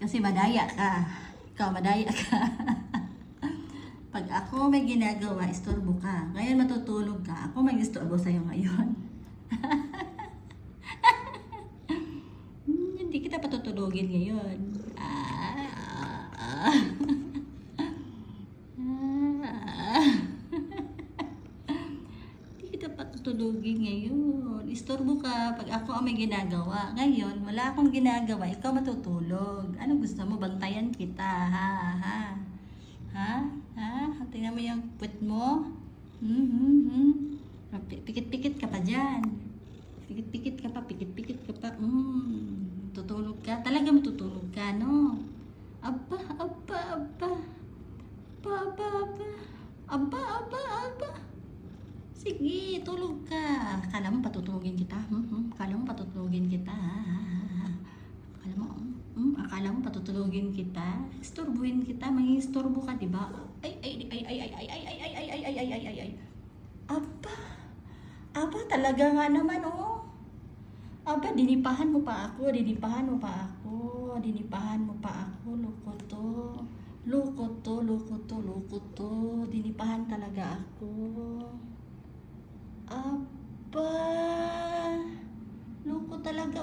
Kasi madaya ka. Ikaw, madaya ka. Pag ako may ginagawa, istorbo ka. Ngayon matutulog ka. Ako may istorbo sa'yo ngayon. Hindi kita patutulogin ngayon. Hindi kita patutulogin ngayon. Istorbo ka pag ako ang may ginagawa. Ngayon, wala akong ginagawa. Ikaw matutulog. Ano gusto mo? Bantayan kita. Ha? Ha? Ha? Ha? Tingnan mo yung put mo. Pikit-pikit ka pa dyan. Pikit-pikit ka pa. Pikit-pikit ka pa. Tutulog ka. Talaga matutulog ka, no? Aba, aba, aba. Aba, aba, aba. Aba, aba, aba. Sige, tulog ka. Akala mo patutulogin kita? Akala mo patutulogin kita? Akala mo patutulogin kita? Istorbuhin kita, mangingistorbo ka, di ba? Ay. Aba. Aba, talaga nga naman, oh. Aba, dinipahan mo pa ako. Dinipahan mo pa ako. Loko to. Dinipahan talaga ako. Aba. Loko talaga.